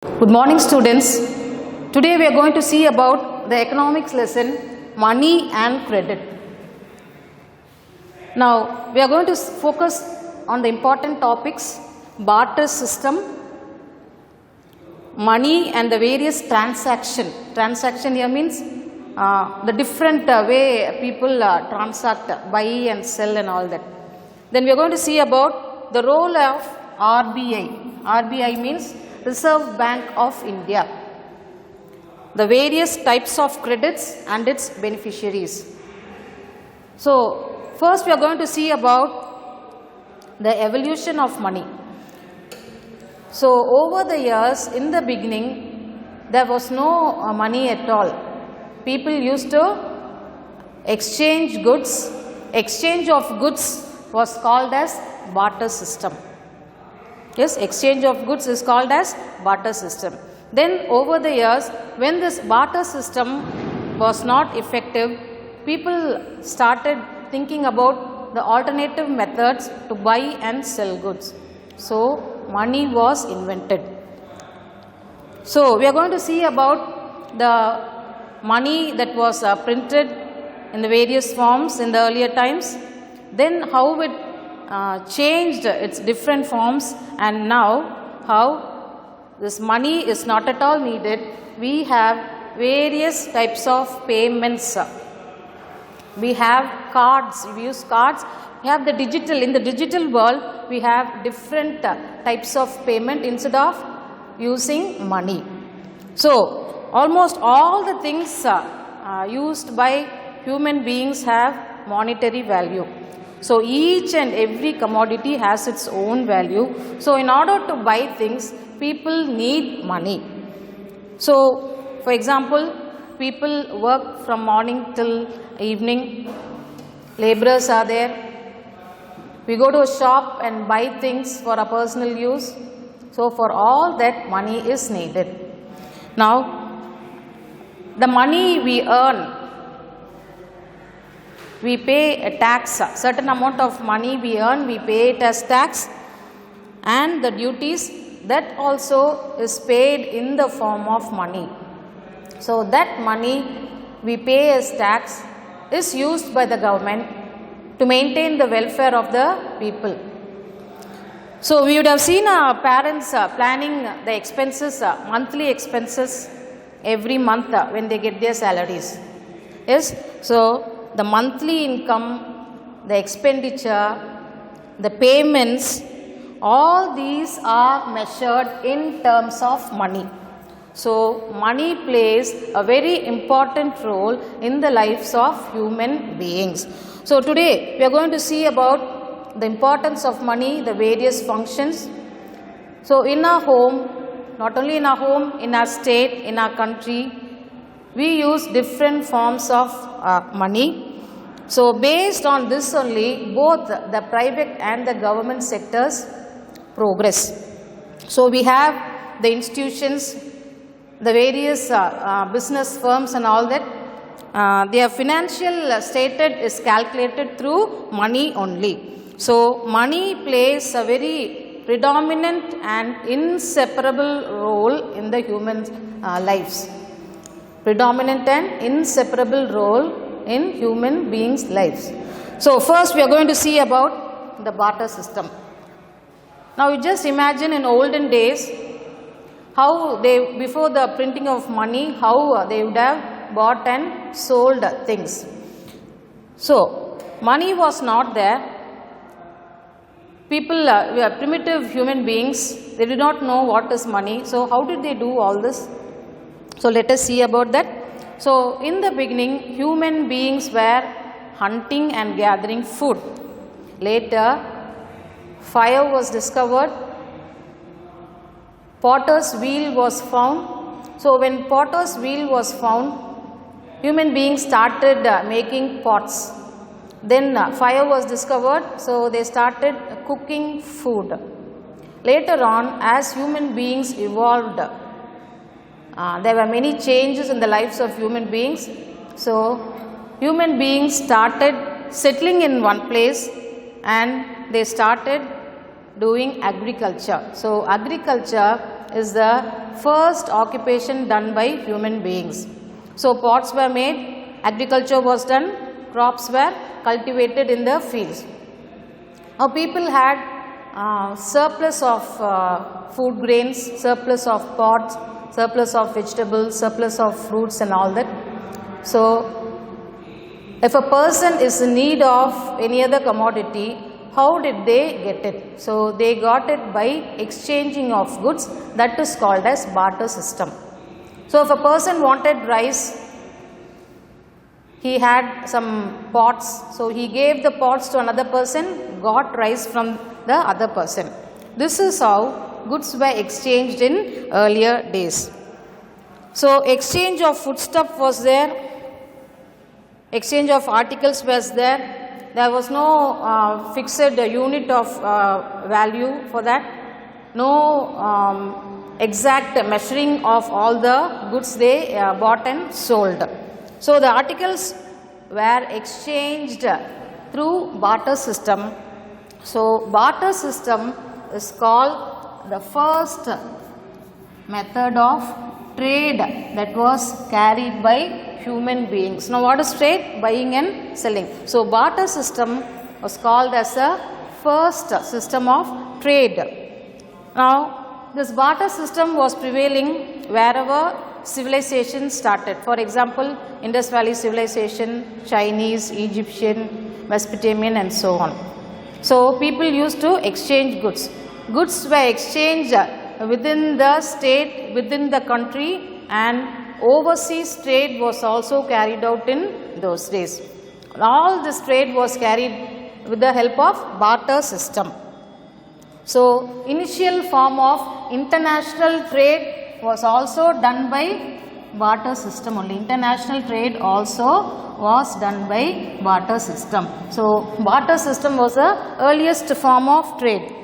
Good morning, students. Today we are going to see about the economics lesson, money and credit. Now we are going to focus on the important topics: barter system, money and the various transaction. Transaction here means the different way people transact, buy and sell and all that. Then we are going to see about the role of RBI. RBI means Reserve Bank of India, the various types of credits and its beneficiaries. So first we are going to see about the evolution of money. So over the years, in the beginning there was no money at all. People used to exchange goods. Exchange of goods was called as barter system. Yes, exchange of goods is called as barter system. Then over the years, when this barter system was not effective, people started thinking about the alternative methods to buy and sell goods. So money was invented. So we are going to see about the money that was printed in the various forms in the earlier times, then how it changed its different forms, and now how this money is not at all needed. We have various types of payments. We have cards, we use cards. We have the digital. In the digital world, we have different types of payment instead of using money. So almost all the things used by human beings have monetary value. So each and every commodity has its own value. So in order to buy things, people need money. So for example, people work from morning till evening. Laborers are there. We go to a shop and buy things for our personal use. So for all that, money is needed. Now, the money we earn, we pay a tax. A certain amount of money we earn, we pay it as tax, and the duties, that also is paid in the form of money. So that money we pay as tax is used by the government to maintain the welfare of the people. So we would have seen our parents planning the expenses, monthly expenses every month when they get their salaries. Yes, so the monthly income, the expenditure, the payments, all these are measured in terms of money. So money plays a very important role in the lives of human beings. So today we are going to see about the importance of money, the various functions. So in our home, not only in our home, in our state, in our country, we use different forms of money. So based on this only, both the private and the government sectors progress. So we have the institutions, the various business firms and all that. Their financial status is calculated through money only. So money plays a very predominant and inseparable role in the human lives. Predominant and inseparable role in human beings' lives. So first we are going to see about the barter system. Now you just imagine in olden days how they, before the printing of money, how they would have bought and sold things. So money was not there. People, primitive human beings, they did not know what is money. So how did they do all this? So let us see about that. So in the beginning, human beings were hunting and gathering food. Later, fire was discovered. Potter's wheel was found. So when potter's wheel was found, human beings started making pots. Then fire was discovered, so they started cooking food. Later on, as human beings evolved, there were many changes in the lives of human beings. So human beings started settling in one place and they started doing agriculture. So agriculture is the first occupation done by human beings. So pots were made, agriculture was done, crops were cultivated in the fields. Now people had surplus of food grains, surplus of pots, surplus of vegetables, surplus of fruits and all that. So if a person is in need of any other commodity, how did they get it? So they got it by exchanging of goods, that is called as barter system. So if a person wanted rice, he had some pots, so he gave the pots to another person, got rice from the other person. This is how goods were exchanged in earlier days. So exchange of foodstuff was there, exchange of articles was there. There was no fixed unit of value for that, no exact measuring of all the goods they bought and sold. So the articles were exchanged through barter system. So barter system is called the first method of trade that was carried by human beings. Now what is trade? Buying and selling. So barter system was called as a first system of trade. Now this barter system was prevailing wherever civilization started. For example, Indus Valley civilization, Chinese, Egyptian, Mesopotamian and so on. So people used to exchange goods. Goods were exchanged within the state, within the country, and overseas trade was also carried out in those days. All this trade was carried with the help of barter system. So initial form of international trade was also done by barter system only. International trade also was done by barter system. So barter system was the earliest form of trade.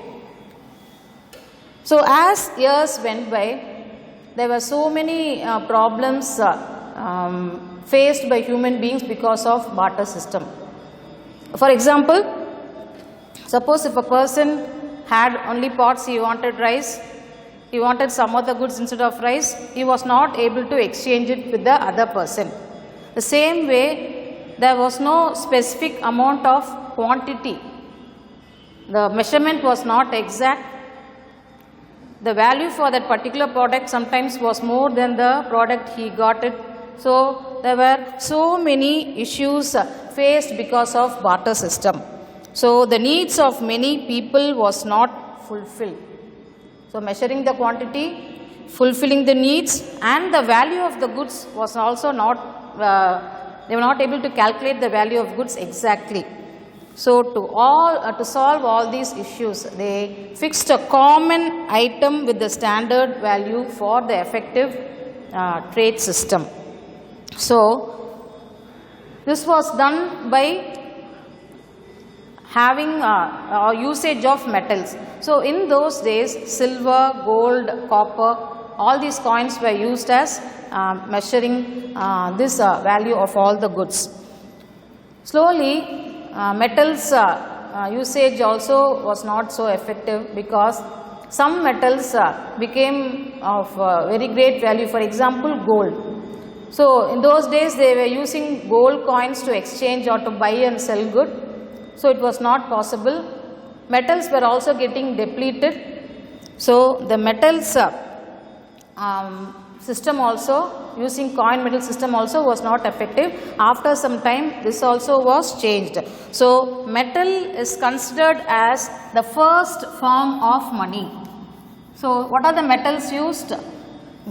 So as years went by, there were so many problems faced by human beings because of barter system. For example, suppose if a person had only pots, he wanted rice, he wanted some other goods instead of rice, he was not able to exchange it with the other person. The same way, there was no specific amount of quantity. The measurement was not exact. The value for that particular product sometimes was more than the product he got it. So there were so many issues faced because of barter system. So the needs of many people was not fulfilled. So measuring the quantity, fulfilling the needs, and the value of the goods was also not, they were not able to calculate the value of goods exactly. So to solve all these issues, they fixed a common item with the standard value for the effective trade system. So this was done by having usage of metals. So in those days, silver, gold, copper, all these coins were used as measuring this value of all the goods. Slowly, metals usage also was not so effective because some metals became of very great value. For example, gold. So in those days they were using gold coins to exchange or to buy and sell good. So it was not possible. Metals were also getting depleted. So the metals system also, using coin metal system also was not effective. After some time this also was changed. So metal is considered as the first form of money. So what are the metals used?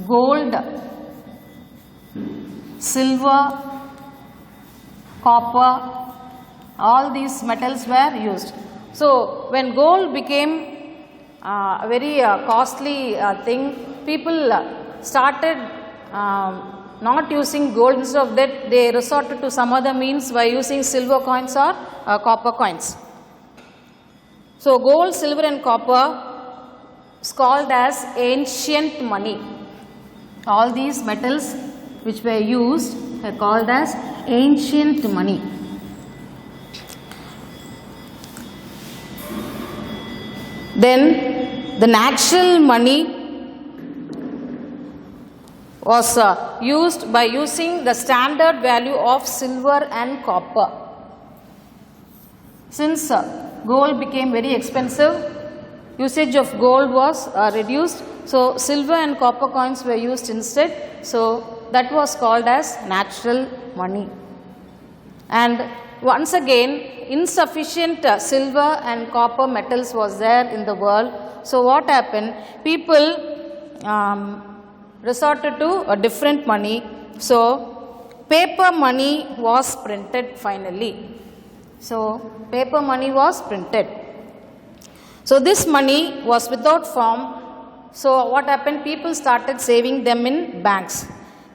Gold, silver, copper, all these metals were used. So when gold became a very costly thing, people started not using gold. Instead of that, they resorted to some other means by using silver coins or copper coins. So gold, silver and copper is called as ancient money. All these metals which were used are called as ancient money. Then the natural money was used by using the standard value of silver and copper. Since gold became very expensive, usage of gold was reduced, so silver and copper coins were used instead. So that was called as natural money. And once again, insufficient silver and copper metals was there in the world. So what happened? People resorted to a different money. So paper money was printed finally. So paper money was printed. So this money was without form. So what happened? People started saving them in banks.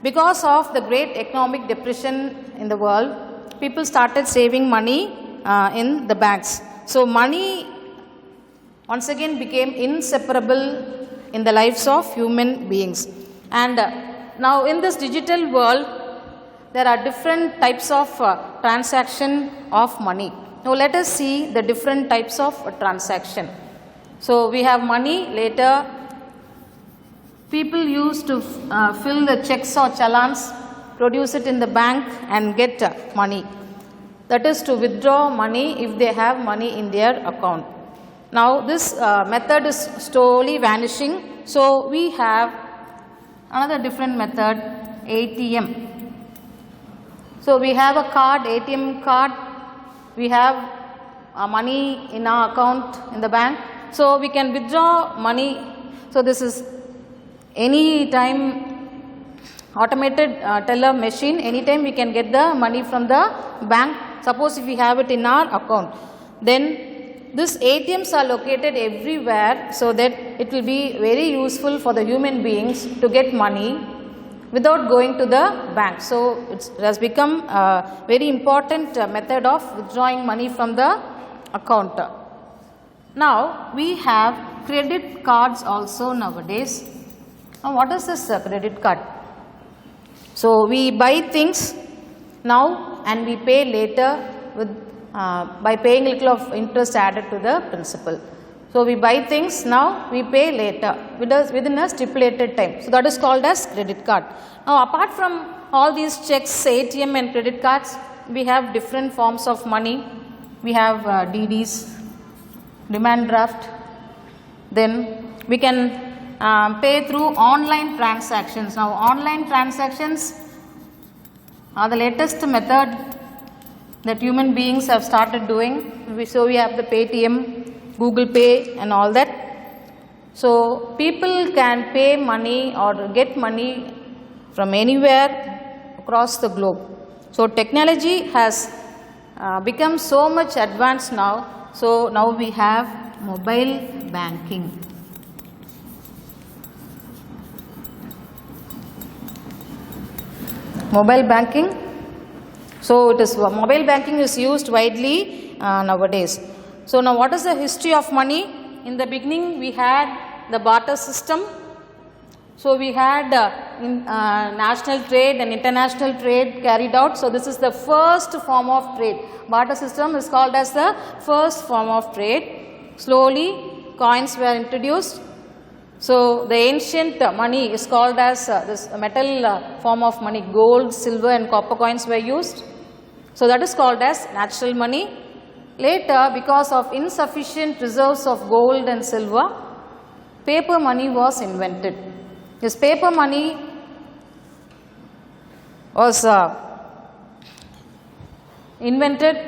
Because of the great economic depression in the world, people started saving money in the banks. So money once again became inseparable in the lives of human beings. And now in this digital world, there are different types of transaction of money. Now let us see the different types of transaction. So we have money. Later, people used to fill the checks or challans, produce it in the bank and get money. That is to withdraw money if they have money in their account. Now this method is slowly vanishing. So we have another different method, ATM. So we have a card, ATM card. We have money in our account in the bank. So we can withdraw money. So this is any time automated teller machine. Anytime we can get the money from the bank. Suppose if we have it in our account, then these ATMs are located everywhere, so that it will be very useful for the human beings to get money without going to the bank. So it has become a very important method of withdrawing money from the account. Now we have credit cards also nowadays. Now what is this credit card? So we buy things now and we pay later with by paying little of interest added to the principal. So we buy things now, we pay later within a stipulated time. So that is called as credit card. Now apart from all these checks, ATM and credit cards, we have different forms of money. We have DDs, demand draft. Then we can pay through online transactions. Now online transactions are the latest method that human beings have started doing. So we have the Paytm, Google Pay and all that. So people can pay money or get money from anywhere across the globe. So technology has become so much advanced now. So now we have mobile banking. Mobile banking. So it is mobile banking is used widely nowadays. So now what is the history of money? In the beginning we had the barter system. So we had national trade and international trade carried out. So this is the first form of trade. Barter system is called as the first form of trade. Slowly coins were introduced. So the ancient money is called as this metal form of money. Gold, silver and copper coins were used. So that is called as natural money. Later, because of insufficient reserves of gold and silver, paper money was invented. This paper money was invented,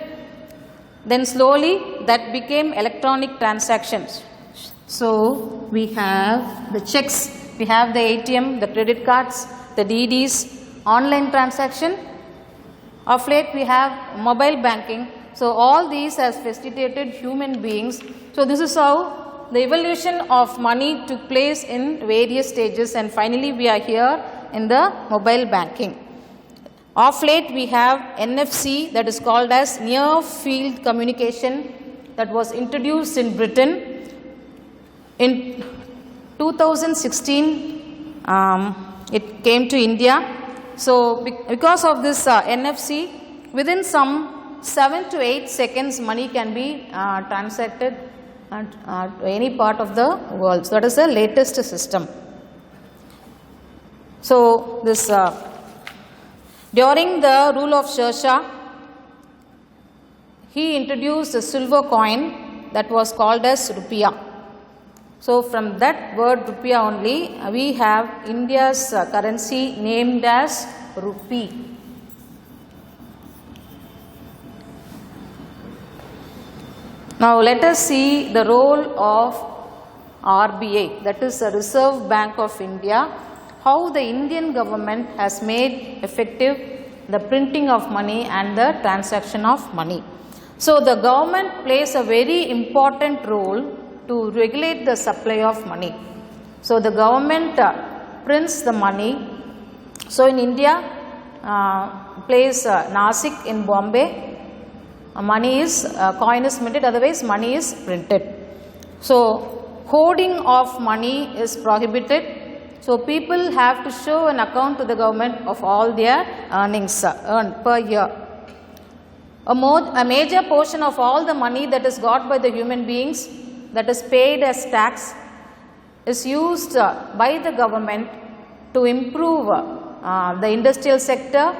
then slowly that became electronic transactions. So we have the checks, we have the ATM, the credit cards, the DDs, online transaction. Of late we have mobile banking. So all these has facilitated human beings. So this is how the evolution of money took place in various stages, and finally we are here in the mobile banking. Of late we have NFC, that is called as near field communication, that was introduced in Britain. In 2016 it came to India. So because of this NFC, within some 7 to 8 seconds money can be transacted to any part of the world. So that is the latest system. So So this during the rule of Sher Shah, he introduced a silver coin that was called as rupiah. So from that word rupiah only, we have India's currency named as rupee. Now let us see the role of RBI, that is the Reserve Bank of India, how the Indian government has made effective the printing of money and the transaction of money. So the government plays a very important role to regulate the supply of money. So the government prints the money. So in India, place Nasik in Bombay, money is, coin is minted, otherwise money is printed. So hoarding of money is prohibited. So people have to show an account to the government of all their earnings earned per year. A major portion of all the money that is got by the human beings, that is paid as tax, is used by the government to improve the industrial sector,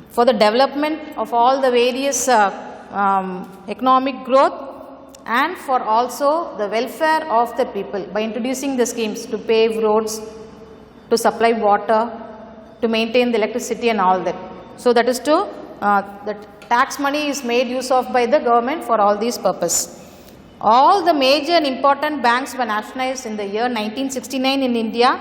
for the development of all the various economic growth, and for also the welfare of the people by introducing the schemes to pave roads, to supply water, to maintain the electricity and all that. So that is to, the tax money is made use of by the government for all these purposes. All the major and important banks were nationalized in the year 1969 in India.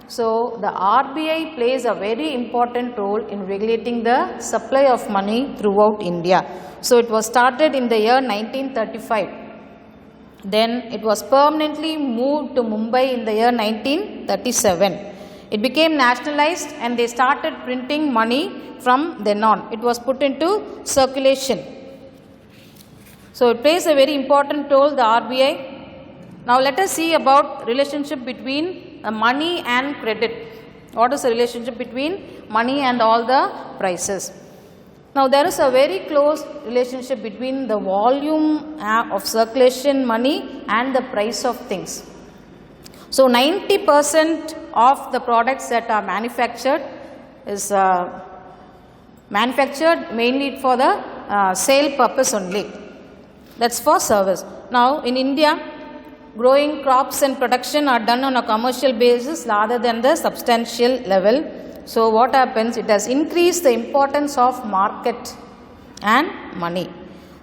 So the RBI plays a very important role in regulating the supply of money throughout India. So it was started in the year 1935. Then it was permanently moved to Mumbai in the year 1937. It became nationalized and they started printing money from then on. It was put into circulation. So it plays a very important role, the RBI. Now let us see about relationship between money and credit. What is the relationship between money and all the prices? Now there is a very close relationship between the volume of circulation money and the price of things. So 90% of the products that are manufactured is manufactured mainly for the sale purpose only. That's for service. Now in India, growing crops and production are done on a commercial basis rather than the substantial level. So what happens? It has increased the importance of market and money.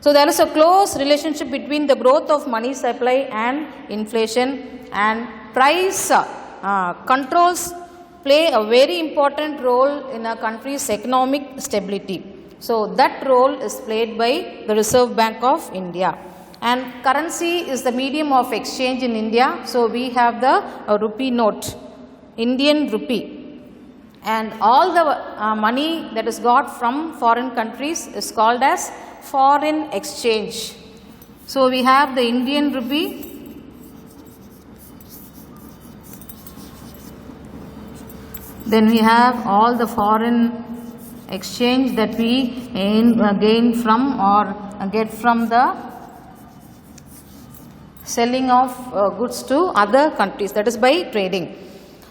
So there is a close relationship between the growth of money supply and inflation, and price controls play a very important role in a country's economic stability. So that role is played by the Reserve Bank of India. And currency is the medium of exchange in India. So we have the rupee note, Indian rupee. And all the money that is got from foreign countries is called as foreign exchange. So we have the Indian rupee, then we have all the foreign exchange that we gain from or get from the selling of goods to other countries, that is by trading.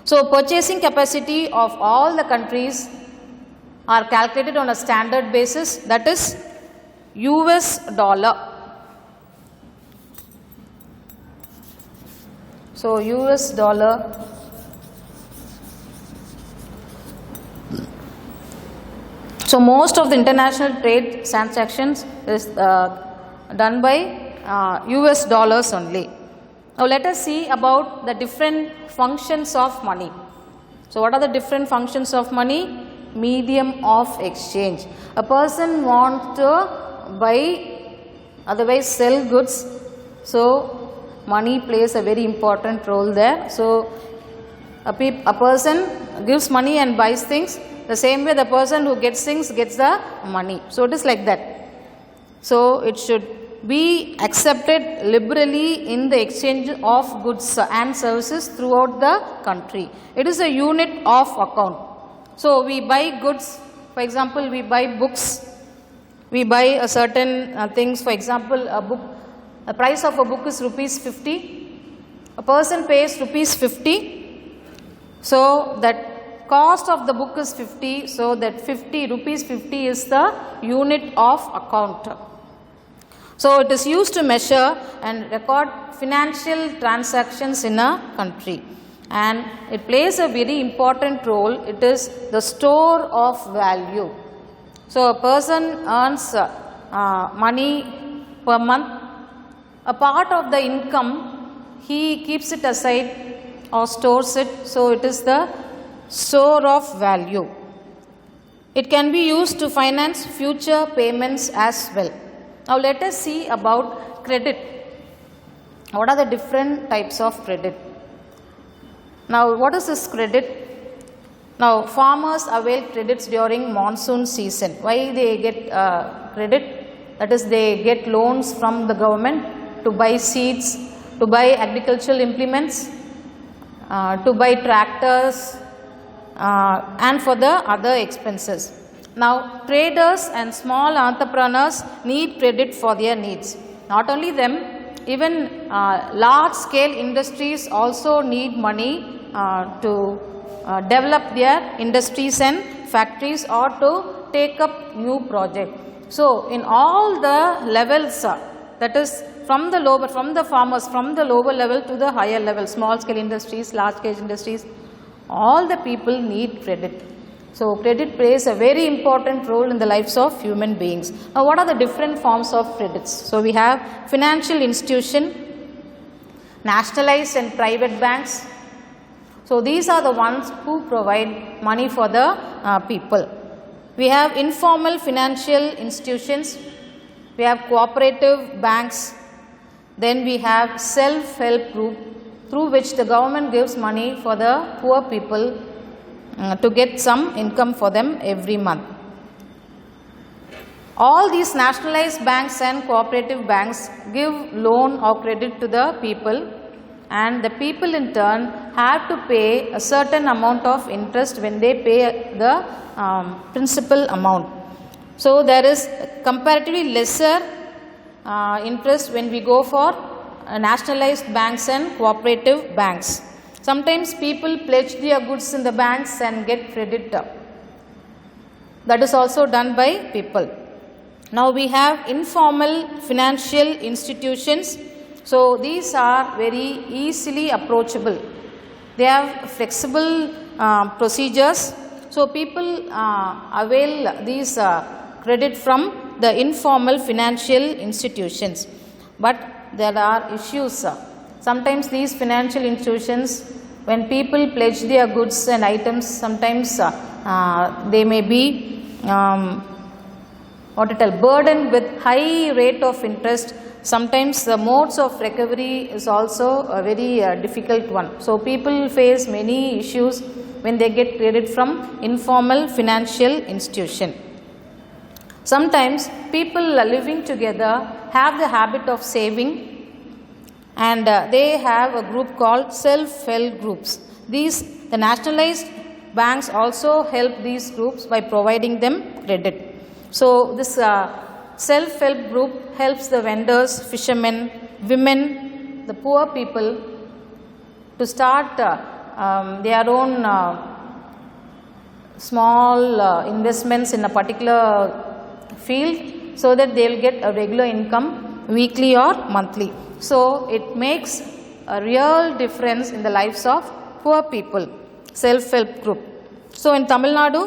So purchasing capacity of all the countries are calculated on a standard basis, that is US dollar. So US dollar So most of the international trade transactions is done by US dollars only. Now let us see about the different functions of money. So what are the different functions of money? Medium of exchange. A person wants to buy, otherwise sell goods. So money plays a very important role there. So a person gives money and buys things. The same way the person who gets things gets the money. So it is like that. So it should be accepted liberally in the exchange of goods and services throughout the country. It is a unit of account. So we buy goods, for example, we buy books, we buy a certain things, for example, a book, the price of a book is rupees 50. A person pays rupees 50. So that cost of the book is 50, so that 50 rupees 50 is the unit of account. So it is used to measure and record financial transactions in a country, and it plays a very important role. It is the store of value. So a person earns money per month. A part of the income he keeps it aside or stores it, so it is the store of value. It can be used to finance future payments as well. Now let us see about credit. What are the different types of credit? Now what is this credit? Now farmers avail credits during monsoon season. Why they get credit? That is, they get loans from the government to buy seeds, to buy agricultural implements, to buy tractors, and for the other expenses. Now traders and small entrepreneurs need credit for their needs. Not only them, even large scale industries also need money to develop their industries and factories, or to take up new projects. So in all the levels, that is from the farmers, from the lower level to the higher level, small scale industries, large scale industries, all the people need credit. So credit plays a very important role in the lives of human beings. Now what are the different forms of credits? So we have financial institution, nationalized and private banks. So these are the ones who provide money for the people. We have informal financial institutions, we have cooperative banks, then we have self-help group, through which the government gives money for the poor people to get some income for them every month. All these nationalized banks and cooperative banks give loan or credit to the people, and the people in turn have to pay a certain amount of interest when they pay the principal amount. So there is comparatively lesser interest when we go for nationalized banks and cooperative banks. Sometimes people pledge their goods in the banks and get credit. That is also done by people. Now we have informal financial institutions. So these are very easily approachable. They have flexible procedures. So people avail these credit from the informal financial institutions. But there are issues. Sometimes these financial institutions, when people pledge their goods and items, sometimes they may be burdened with high rate of interest. Sometimes the modes of recovery is also a very difficult one. So people face many issues when they get credit from informal financial institution. Sometimes people living together have the habit of saving, and they have a group called self-help groups. The nationalized banks also help these groups by providing them credit. So this self-help group helps the vendors, fishermen, women, the poor people to start their own small investments in a particular field, so that they will get a regular income weekly or monthly. So it makes a real difference in the lives of poor people, self-help group. So in Tamil Nadu,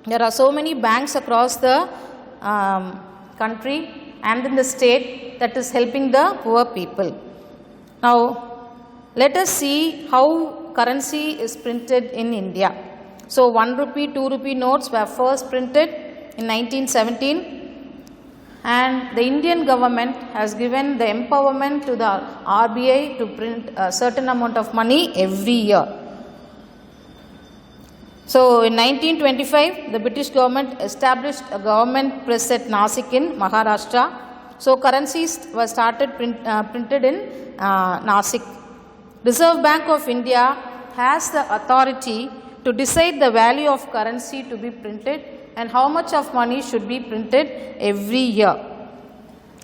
there are so many banks across the country and in the state that is helping the poor people. Now let us see how currency is printed in India. So 1 rupee, 2 rupee notes were first printed in 1917. And the Indian government has given the empowerment to the RBI to print a certain amount of money every year. So in 1925, the British government established a government press at Nasik in Maharashtra. So currencies were started printed in Nasik. Reserve Bank of India has the authority to decide the value of currency to be printed and how much of money should be printed every year.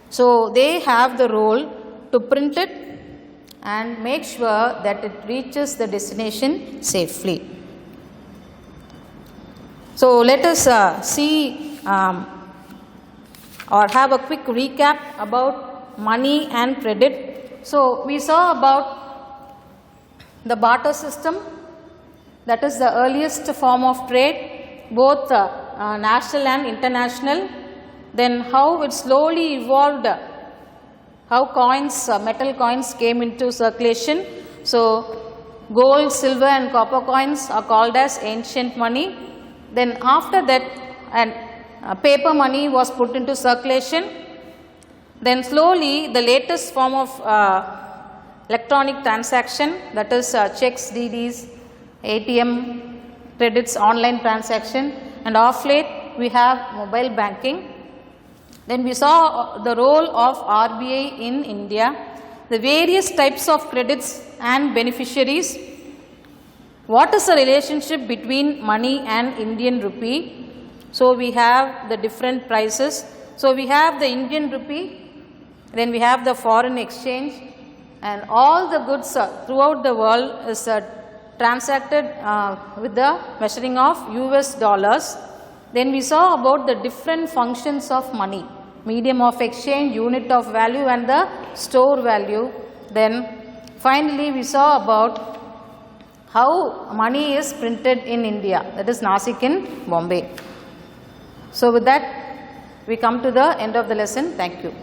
So they have the role to print it and make sure that it reaches the destination safely. So let us see or have a quick recap about money and credit. So we saw about the barter system, that is the earliest form of trade, both national and international. Then how it slowly evolved, how coins, metal coins came into circulation. So gold, silver and copper coins are called as ancient money. Then after that, paper money was put into circulation. Then slowly the latest form of electronic transaction, that is checks, DDs, ATM, credits, online transaction, and off late we have mobile banking. Then we saw the role of RBI in India, the various types of credits and beneficiaries. What is the relationship between money and Indian rupee? So we have the different prices. So we have the Indian rupee, then we have the foreign exchange, and all the goods throughout the world is transacted with the measuring of US dollars. Then we saw about the different functions of money, medium of exchange, unit of value and the store value. Then finally we saw about how money is printed in India, that is Nasik in Bombay. So with that we come to the end of the lesson. Thank you.